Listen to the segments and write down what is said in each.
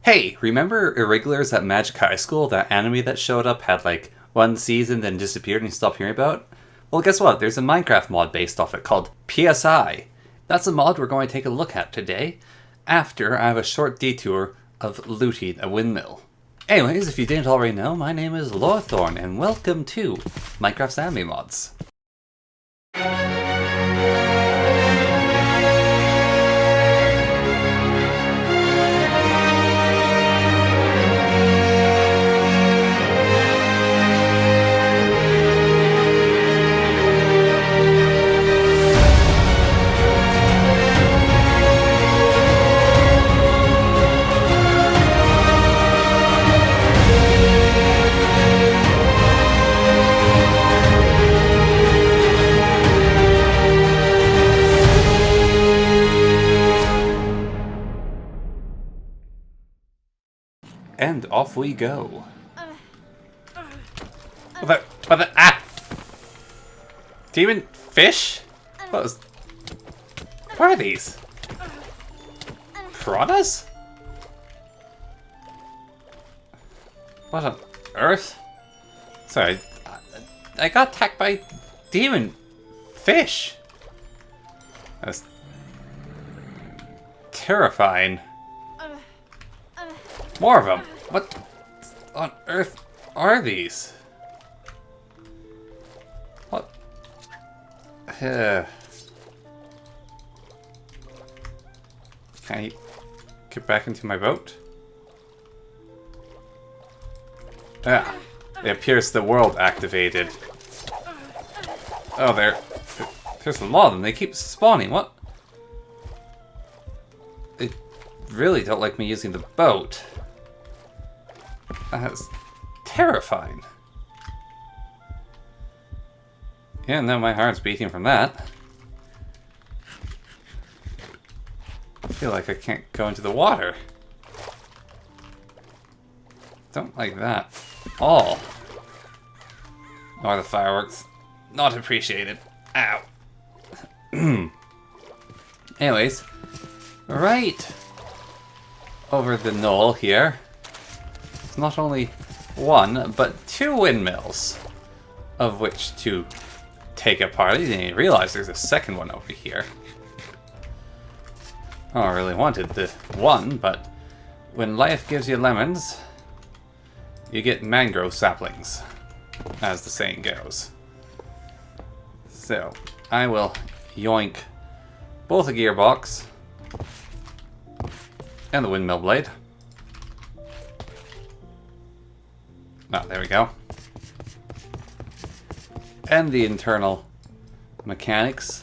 Hey, remember Irregulars at Magic High School? That anime that showed up had like one season, then disappeared and you stopped hearing about? Well, guess what? There's a Minecraft mod based off it called PSI. That's a mod we're going to take a look at today, after I have a short detour of looting a windmill. Anyways, if you didn't already know, my name is Lorthorn, and welcome to Minecraft's Anime Mods. And off we go. What the, Demon fish? What are these? Piranhas? What on earth? Sorry, I got attacked by demon fish. That's terrifying. More of them. What on earth are these? What? Can I get back into my boat? Ah, it appears the world activated. Oh, there's a lot of them. They keep spawning. What? They really don't like me using the boat. That's terrifying. Yeah, no, my heart's beating from that. I feel like I can't go into the water. Don't like that at all. Or the fireworks. Not appreciated. Ow. Anyways, right over the knoll here. Not only one, but two windmills, of which to take apart. I didn't even realize there's a second one over here. Oh, I really wanted the one, but when life gives you lemons, you get mangrove saplings, as the saying goes. So, I will yoink both a gearbox and the windmill blade. Oh, there we go. And the internal mechanics.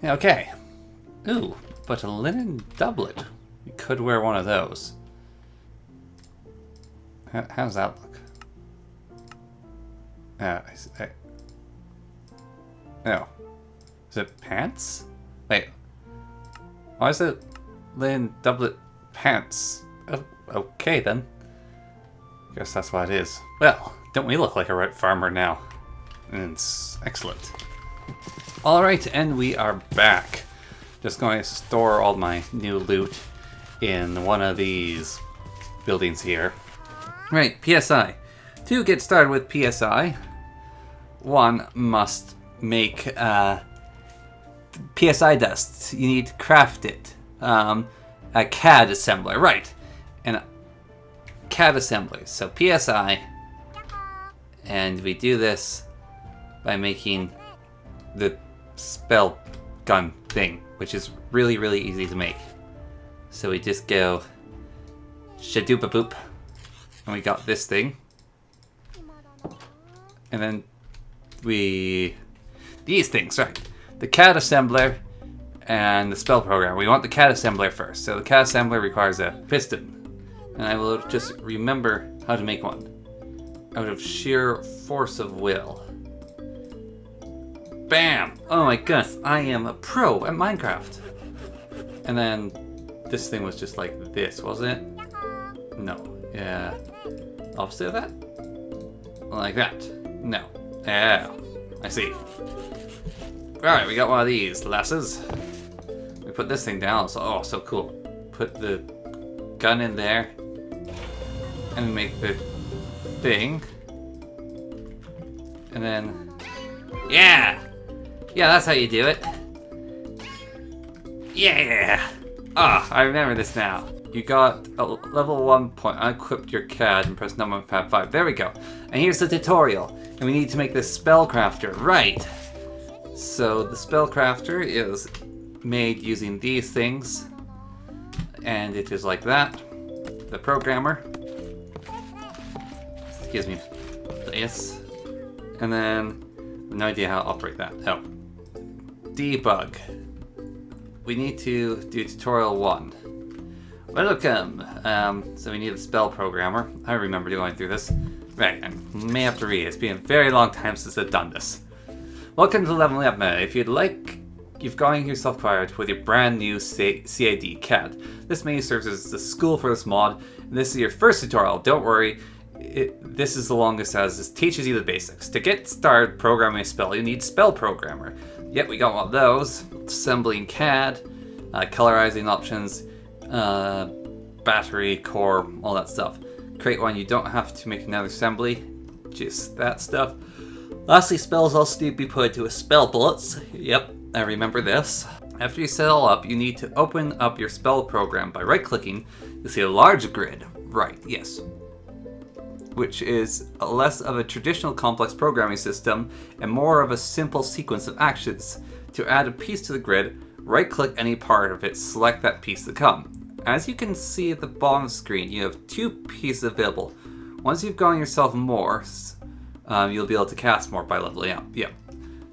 Okay. Ooh, but a linen doublet. You could wear one of those. How's that look? No. Is it pants? Wait. Why is it linen doublet pants? Oh, okay then. Guess that's what it is. Well, don't we look like a right farmer now? It's excellent. Alright, and we are back. Just going to store all my new loot in one of these buildings here. Right, PSI. To get started with PSI, one must make PSI dust. You need to craft it. A CAD assembler, right. And CAD assembly. So PSI, and we do this by making the spell gun thing, which is really, really easy to make. So we just go shadoopa boop, and we got this thing. And then these things, right? The CAD assembler and the spell program. We want the CAD assembler first. So the CAD assembler requires a piston. And I will just remember how to make one. Out of sheer force of will. Bam! Oh my goodness, I am a pro at Minecraft. And then this thing was just like this, wasn't it? No. Yeah. Opposite of that? Like that. No. Yeah. I see. Alright, we got one of these lasses. We put this thing down, so so cool. Put the gun in there. and make the thing. And then... Yeah! Yeah, that's how you do it. Yeah! Ah, I remember this now. You got a level 1 point. Unequipped your CAD and press number pad 5. There we go. And here's the tutorial. And we need to make this spellcrafter. Right! So the spellcrafter is made using these things. And it is like that. The programmer. Excuse me. This. And then... no idea how to operate that. Oh. Debug. We need to do tutorial 1. Welcome. So we need a spell programmer. I remember going through this. Right, I may have to read it. It's been a very long time since I've done this. Welcome to Leveling Up Meta. If you'd like, you've gotten yourself acquired with your brand new CAD CAD. This menu serves as the school for this mod. And this is your first tutorial. Don't worry. This is the longest as this teaches you the basics. To get started programming a spell, you need Spell Programmer. Yep, we got one of those. Assembling CAD, colorizing options, battery, core, all that stuff. Create one, you don't have to make another assembly, just that stuff. Lastly, spells also need to be put into a spell bullets. Yep, I remember this. After you set it all up, you need to open up your spell program by right-clicking. You'll see a large grid. Right, yes. Which is less of a traditional complex programming system and more of a simple sequence of actions. To add a piece to the grid, right-click any part of it, select that piece to come. As you can see at the bottom of the screen, you have 2 pieces available. Once you've gone yourself more, you'll be able to cast more by leveling up. Yep.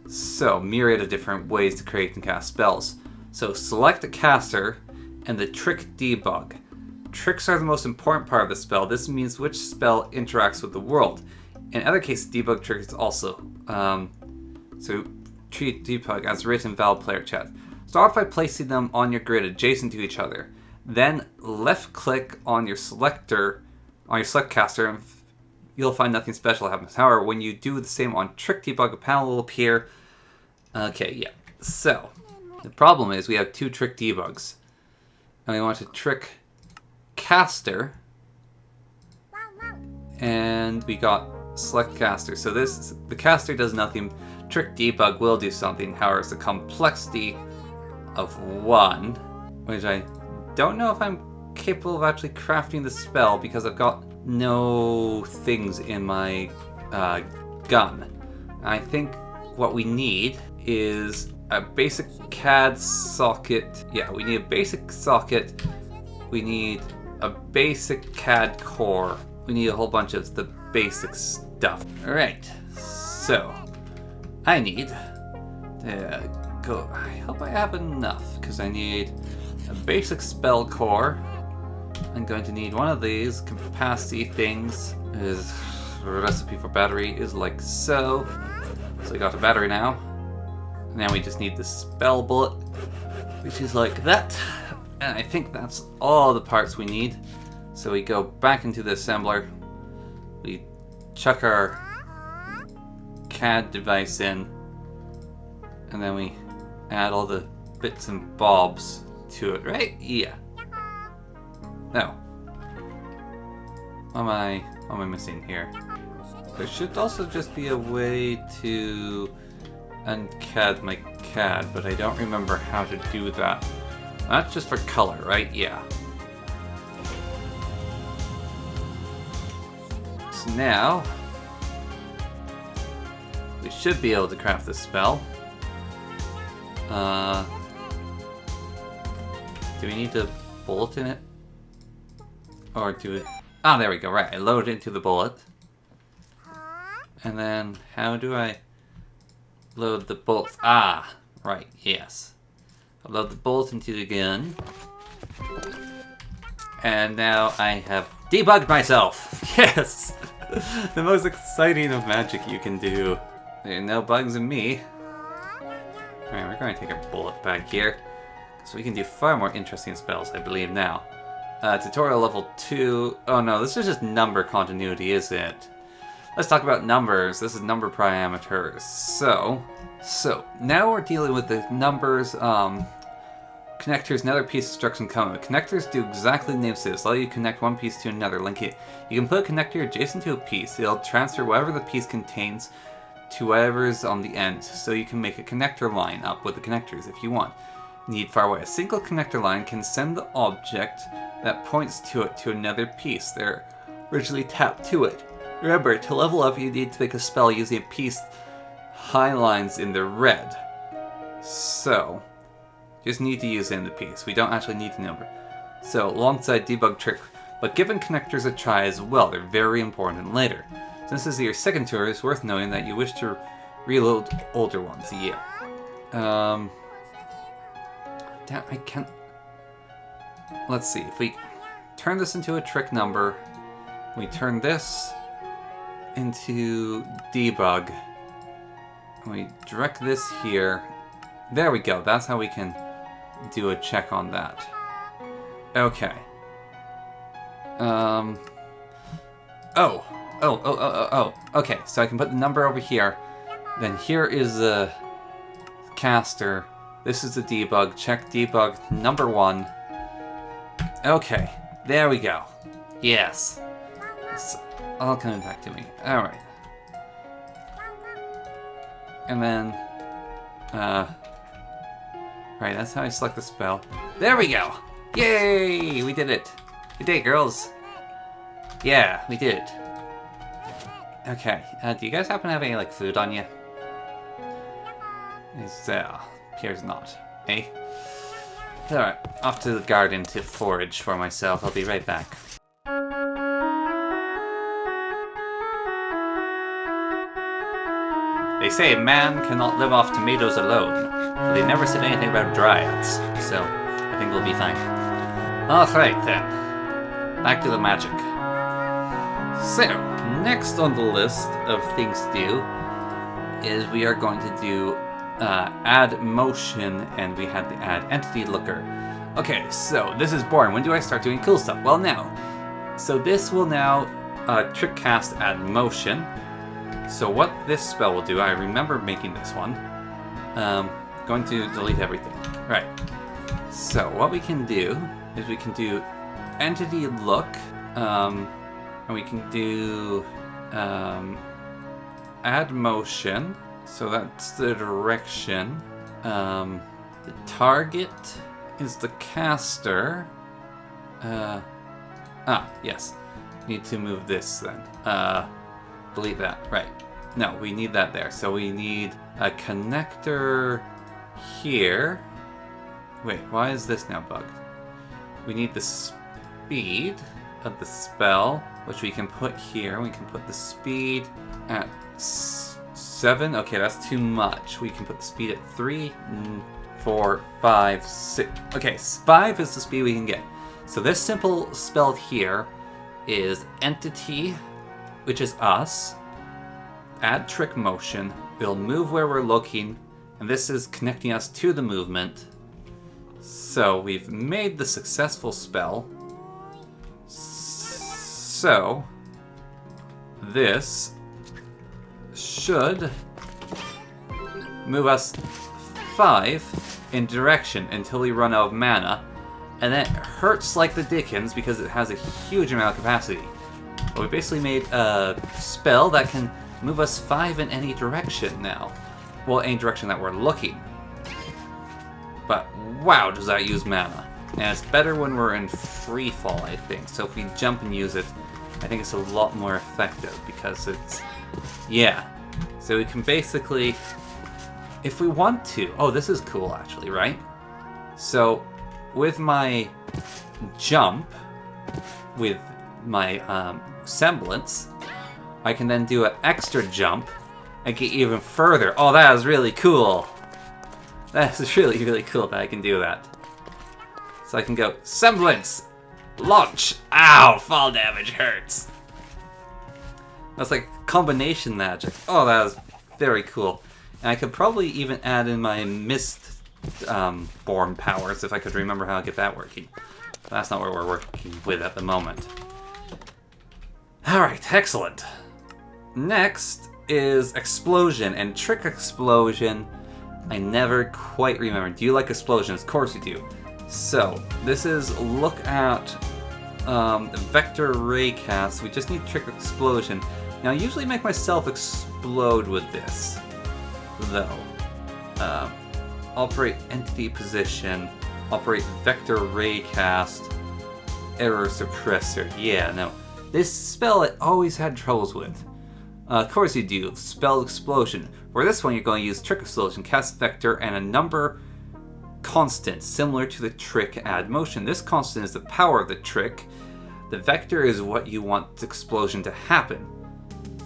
So, myriad of different ways to create and cast spells. So select a caster and the trick debug. Tricks are the most important part of the spell. This means which spell interacts with the world. In other cases, debug triggers also. So treat debug as written in valid player chat. Start off by placing them on your grid adjacent to each other. Then left click on your select caster and you'll find nothing special happens. However, when you do the same on trick debug, a panel will appear. Okay, yeah. So the problem is we have 2 trick debugs. And we want to trick caster, and we got select caster. So the caster does nothing. Trick debug will do something. However, it's a complexity of 1, which I don't know if I'm capable of actually crafting the spell because I've got no things in my gun. I think what we need is a basic CAD socket. Yeah, we need a basic socket. We need a basic CAD core. We need a whole bunch of the basic stuff. Alright, so I need to go. I hope I have enough because I need a basic spell core. I'm going to need one of these capacity things. Is a recipe for battery is like so. So I got a battery now. Now we just need the spell bullet, which is like that. And I think that's all the parts we need. So we go back into the assembler. We chuck our CAD device in. And then we add all the bits and bobs to it, right? Yeah. No. What am I missing here? There should also just be a way to uncad my CAD, but I don't remember how to do that. That's just for color, right? Yeah. So now, we should be able to craft this spell. Do we need to bullet in it? Or do it? Ah, there we go, right. I load it into the bullet. And then, how do I load the bullets? Ah, right, yes. I load the bullet into the gun. And now I have debugged myself. Yes! The most exciting of magic you can do. There are no bugs in me. Alright, we're going to take our bullet back here. So we can do far more interesting spells, I believe, now. Tutorial level 2. Oh no, this is just number continuity, isn't it? Let's talk about numbers. This is number parameters. So now we're dealing with the numbers connectors and other piece instruction come. Connectors do exactly the name says, allow you to connect one piece to another. Link it. You can put a connector adjacent to a piece. It'll transfer whatever the piece contains to whatever's on the end, so you can make a connector line up with the connectors if you want. Need far away. A single connector line can send the object that points to it to another piece. They're originally tapped to it. Remember, to level up you need to make a spell using a piece high lines in the red. So, just need to use it in the piece. We don't actually need the number. So, alongside debug trick, but given connectors a try as well, they're very important later. Since this is your second tour, it's worth knowing that you wish to reload older ones. Yeah. Damn, I can't... Let's see, if we turn this into a trick number, we turn this into debug, and we direct this here. There we go, that's how we can do a check on that. Okay. Okay, so I can put the number over here. Then here is the caster. This is the debug. Check debug number 1. Okay, there we go. Yes. It's all coming back to me. Alright. And then, right, that's how I select the spell. There we go! Yay! We did it! We did it, girls! Yeah, we did it. Okay, do you guys happen to have any, like, food on you? Appears not. Eh? Alright, off to the garden to forage for myself. I'll be right back. They say man cannot live off tomatoes alone, but they never said anything about dryads, so I think we'll be fine. Alright then, back to the magic. So, next on the list of things to do is we are going to do add motion, and we had to add entity looker. Okay, so this is boring. When do I start doing cool stuff? Well, now. So this will now trick cast add motion. So what this spell will do, I remember making this one. Going to delete everything. Right. So what we can do is we can do entity look, and we can do add motion. So that's the direction. The target is the caster. Yes. Need to move this then. Delete that. Right. No, we need that there. So we need a connector here. Wait, why is this now bugged? We need the speed of the spell, which we can put here. We can put the speed at 7. Okay, that's too much. We can put the speed at 3, 4, 5, 6. Okay, 5 is the speed we can get. So this simple spell here is entity, which is us. Add trick motion. We'll move where we're looking, and this is connecting us to the movement. So we've made the successful spell. So this should move us 5 in direction until we run out of mana, and then it hurts like the dickens because it has a huge amount of capacity. But we basically made a spell that can move us 5 in any direction now. Well, any direction that we're looking. But wow, does that use mana. And it's better when we're in free fall, I think. So if we jump and use it, I think it's a lot more effective because it's... Yeah. So we can basically... If we want to... Oh, this is cool actually, right? So with my jump, with my semblance, I can then do an extra jump and get even further. Oh, that is really cool. That is really, really cool that I can do that. So I can go, semblance, launch. Ow, fall damage hurts. That's like combination magic. Oh, that is very cool. And I could probably even add in my mist born powers if I could remember how to get that working. But that's not what we're working with at the moment. Alright, excellent. Next is explosion, and trick explosion I never quite remember. Do you like explosions? Of course you do. So, this is look at vector ray cast. We just need trick explosion. Now, I usually make myself explode with this, though. Operate entity position, operate vector ray cast, error suppressor. Yeah, no. This spell I always had troubles with. Of course you do. Spell explosion. For this one, you're going to use trick explosion, cast vector, and a number constant, similar to the trick add motion. This constant is the power of the trick. The vector is what you want the explosion to happen.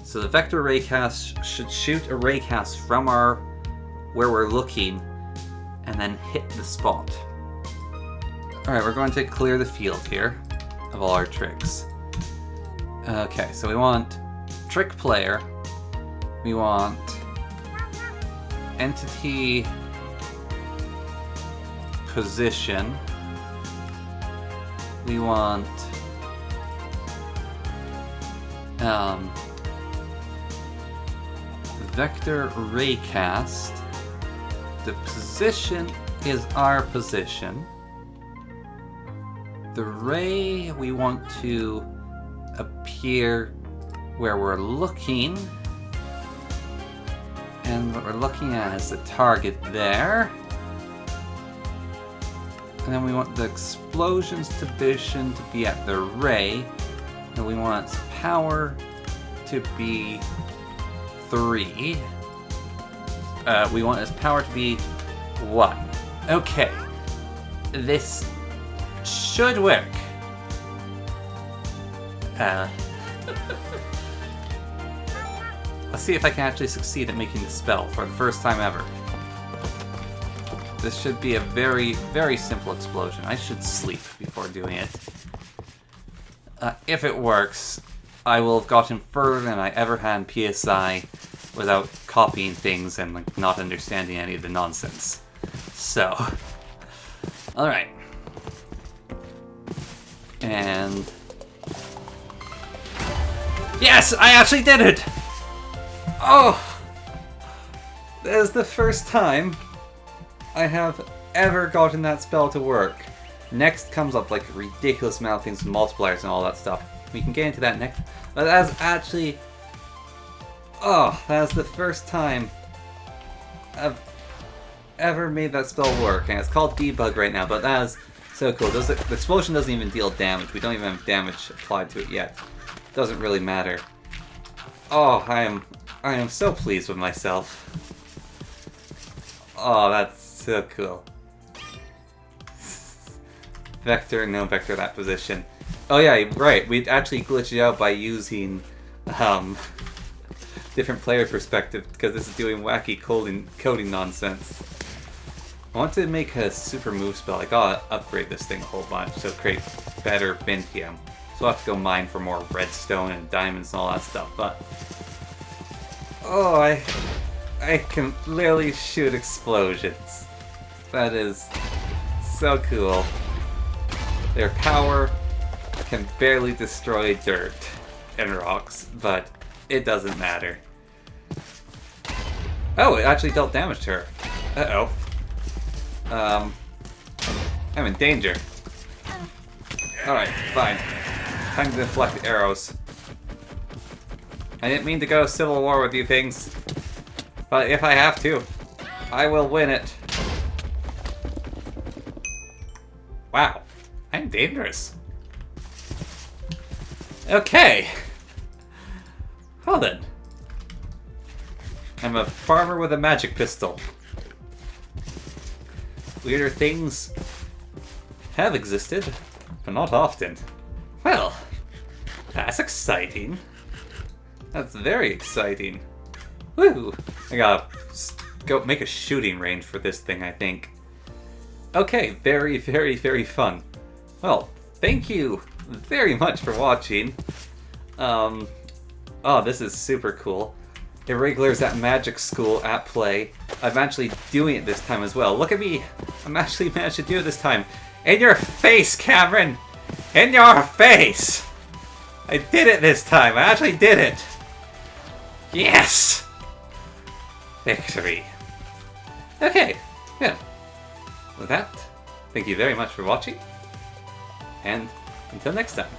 So the vector raycast should shoot a raycast from where we're looking and then hit the spot. Alright, we're going to clear the field here of all our tricks. Okay, so we want trick player, we want entity position, we want vector raycast. The position is our position. The ray we want to appear where we're looking, and what we're looking at is the target there. And then we want the explosions division to be at the ray, and we want its power to be 3. We want its power to be 1. Okay, this should work. Let's see if I can actually succeed at making the spell for the first time ever. This should be a very, very simple explosion. I should sleep before doing it. If it works, I will have gotten further than I ever had in PSI without copying things and not understanding any of the nonsense. So, alright. And... yes! I actually did it! Oh! That is the first time I have ever gotten that spell to work. Next comes up like a ridiculous amount of things with multipliers and all that stuff. We can get into that next. But that's actually... oh, that's the first time I've ever made that spell work. And it's called debug right now, but that is so cool. The explosion doesn't even deal damage. We don't even have damage applied to it yet. Doesn't really matter. Oh, I am so pleased with myself. Oh, that's so cool. Vector, no vector that position. Oh yeah, right. We actually glitched it out by using different player perspective because this is doing wacky coding nonsense. I want to make a super move spell. I gotta upgrade this thing a whole bunch to create better Vintium. So I'll have to go mine for more redstone and diamonds and all that stuff, but... oh, I can literally shoot explosions. That is so cool. Their power can barely destroy dirt and rocks, but it doesn't matter. Oh, it actually dealt damage to her. Uh-oh. I'm in danger. Alright, fine. Time to deflect arrows. I didn't mean to go civil war with you things, but if I have to, I will win it. Wow, I'm dangerous. Okay. Well then. I'm a farmer with a magic pistol. Weirder things have existed, but not often. Well, that's exciting. That's very exciting. Woo! I gotta go make a shooting range for this thing, I think. Okay, very, very, very fun. Well, thank you very much for watching. Oh, this is super cool. Irregular's at Magic School at play. I'm actually doing it this time as well. Look at me! I'm actually managed to do it this time. In your face, Cameron! In your face! I did it this time! I actually did it! Yes! Victory. Okay, yeah. With that, Thank you very much for watching, and until next time,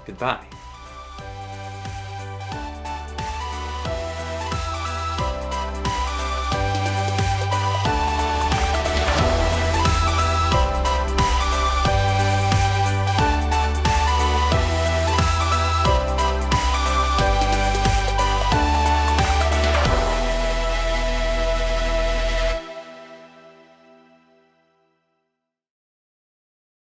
goodbye.